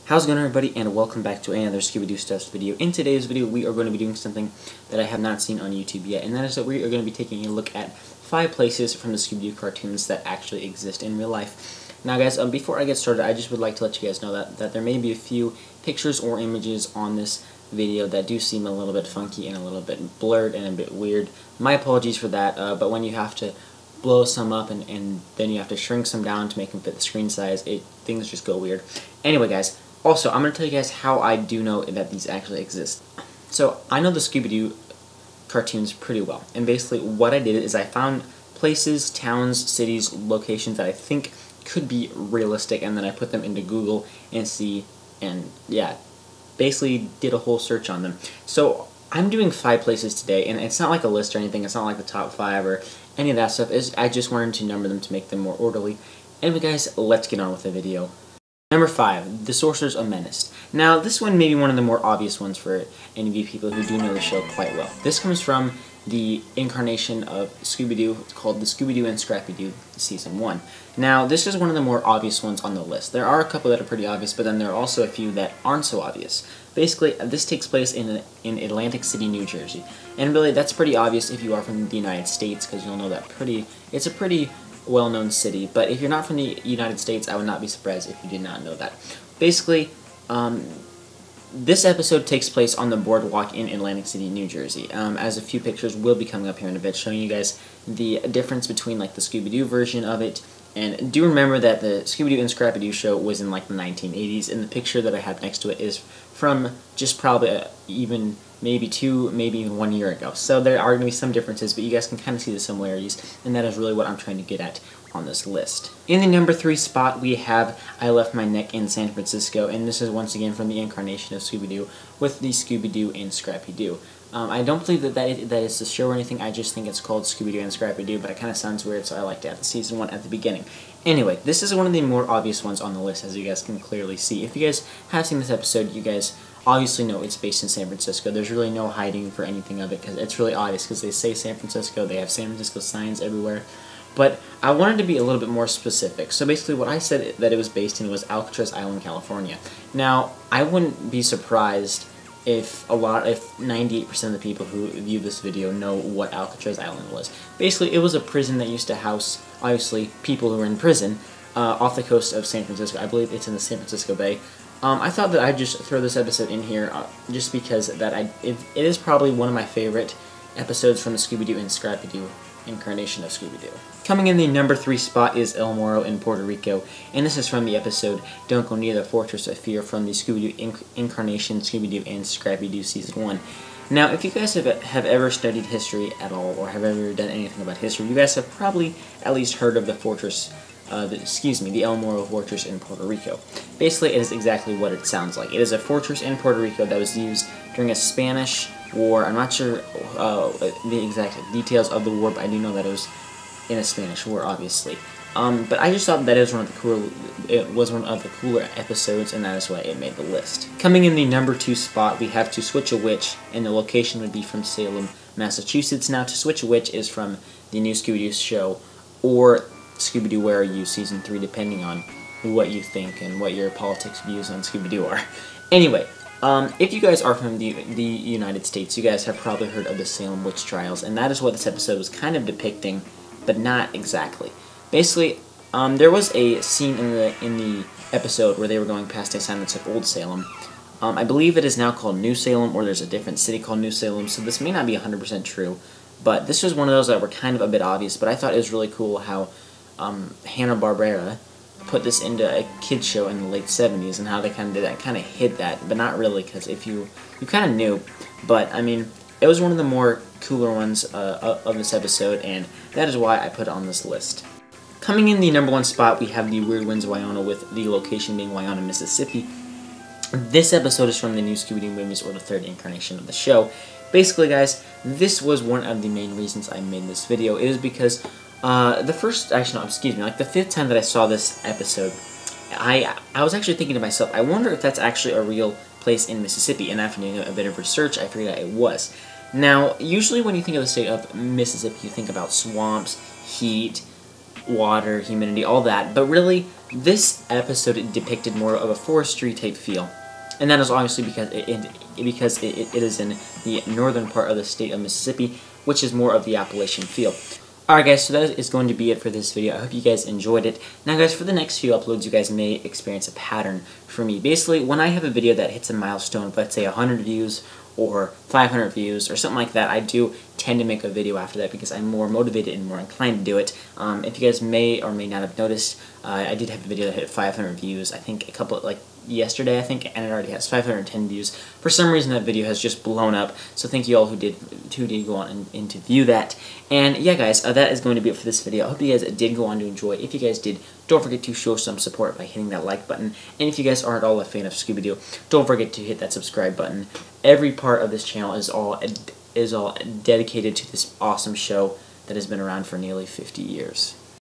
How's it going, everybody, and welcome back to another Scooby-Doo Stuff video. In today's video, we are going to be doing something that I have not seen on YouTube yet, and that is that we are going to be taking a look at 5 places from the Scooby-Doo cartoons that actually exist in real life. Now, guys, before I get started, I just would like to let you guys know that there may be a few pictures or images on this video that do seem a little bit funky and a little bit blurred and a bit weird. My apologies for that, but when you have to blow some up and then you have to shrink some down to make them fit the screen size, things just go weird. Anyway, guys, also, I'm going to tell you guys how I do know that these actually exist. So, I know the Scooby-Doo cartoons pretty well, and basically what I did is I found places, towns, cities, locations that I think could be realistic, and then I put them into Google and yeah, basically did a whole search on them. So, I'm doing 5 places today, and it's not like a list or anything, it's not like the top 5 or any of that stuff. I just wanted to number them to make them more orderly. Anyway, guys, let's get on with the video. Number 5, The Sorcerer's a Menace. Now, this one may be one of the more obvious ones for any of you people who do know the show quite well. This comes from the incarnation of Scooby-Doo. It's called the Scooby-Doo and Scrappy-Doo Season 1. Now, this is one of the more obvious ones on the list. There are a couple that are pretty obvious, but then there are also a few that aren't so obvious. Basically, this takes place in Atlantic City, New Jersey. And really, that's pretty obvious if you are from the United States, because you'll know that it's a pretty well-known city. But if you're not from the United States, I would not be surprised if you did not know that. Basically, this episode takes place on the boardwalk in Atlantic City, New Jersey, as a few pictures will be coming up here in a bit, showing you guys the difference between like the Scooby-Doo version of it. And do remember that the Scooby-Doo and Scrappy-Doo show was in like the 1980s, and the picture that I have next to it is from just probably even maybe 2, maybe even 1 year ago. So there are going to be some differences, but you guys can kind of see the similarities, and that is really what I'm trying to get at on this list. In the number 3 spot, we have I Left My Neck in San Francisco, and this is once again from the incarnation of Scooby-Doo with the Scooby-Doo and Scrappy-Doo. I don't believe that is the show or anything, I just think it's called Scooby-Doo and Scrappy-Doo, but it kind of sounds weird, so I like to have the Season 1 at the beginning. Anyway, this is one of the more obvious ones on the list, as you guys can clearly see. If you guys have seen this episode, you guys obviously know it's based in San Francisco. There's really no hiding for anything of it, because it's really obvious, because they say San Francisco, they have San Francisco signs everywhere. But I wanted to be a little bit more specific. So basically what I said that it was based in was Alcatraz Island, California. Now, I wouldn't be surprised if 98% of the people who view this video know what Alcatraz Island was. Basically, it was a prison that used to house, obviously, people who were in prison off the coast of San Francisco. I believe it's in the San Francisco Bay. I thought that I'd just throw this episode in here just because it is probably one of my favorite episodes from the Scooby-Doo and Scrappy-Doo incarnation of Scooby-Doo. Coming in the number 3 spot is El Morro in Puerto Rico, and this is from the episode Don't Go Near the Fortress of Fear from the Scooby-Doo incarnation Scooby-Doo and Scrappy-Doo Season 1. Now, if you guys have ever studied history at all, or have ever done anything about history, you guys have probably at least heard of the fortress, the El Morro Fortress in Puerto Rico. Basically, it is exactly what it sounds like. It is a fortress in Puerto Rico that was used during a Spanish war. I'm not sure the exact details of the war, but I do know that it was in a Spanish war, obviously. But I just thought that it was one of the cooler episodes, and that is why it made the list. Coming in the number 2 spot, we have To Switch a Witch, and the location would be from Salem, Massachusetts. Now, To Switch a Witch is from the new Scooby-Doo show, or Scooby-Doo Where Are You Season 3, depending on what you think and what your politics views on Scooby-Doo are. Anyway, if you guys are from the United States, you guys have probably heard of the Salem Witch Trials, and that is what this episode was kind of depicting, but not exactly. Basically, there was a scene in the episode where they were going past a sign that said Old Salem. I believe it is now called New Salem, or there's a different city called New Salem, so this may not be 100% true, but this was one of those that were kind of a bit obvious, but I thought it was really cool how Hanna-Barbera put this into a kids show in the late 70s, and how they kind of did that, kind of hid that, but not really, because if you kind of knew, but I mean, it was one of the more cooler ones of this episode, and that is why I put it on this list. Coming in the number 1 spot, we have the Weird Winds of Wyona, with the location being Wyona, Mississippi. This episode is from the new Scooby-Doo movies, or the 3rd incarnation of the show. Basically, guys, this was one of the main reasons I made this video. It is because the 5th time that I saw this episode, I was actually thinking to myself, I wonder if that's actually a real place in Mississippi, and after doing a bit of research, I figured out it was. Now, usually when you think of the state of Mississippi, you think about swamps, heat, water, humidity, all that, but really, This episode depicted more of a forestry type feel, and that is obviously because it is in the northern part of the state of Mississippi, which is more of the Appalachian feel. Alright guys, so that is going to be it for this video. I hope you guys enjoyed it. Now guys, for the next few uploads, you guys may experience a pattern for me. Basically, when I have a video that hits a milestone of, let's say, 100 views or 500 views or something like that, I do tend to make a video after that because I'm more motivated and more inclined to do it. If you guys may or may not have noticed, I did have a video that hit 500 views, I think yesterday, and it already has 510 views. For some reason, that video has just blown up, so thank you all who did go on and to view that. And yeah, guys, that is going to be it for this video. I hope you guys did go on to enjoy. If you guys did, don't forget to show some support by hitting that like button. And if you guys aren't all a fan of Scooby-Doo, don't forget to hit that subscribe button. Every part of this channel is all dedicated to this awesome show that has been around for nearly 50 years.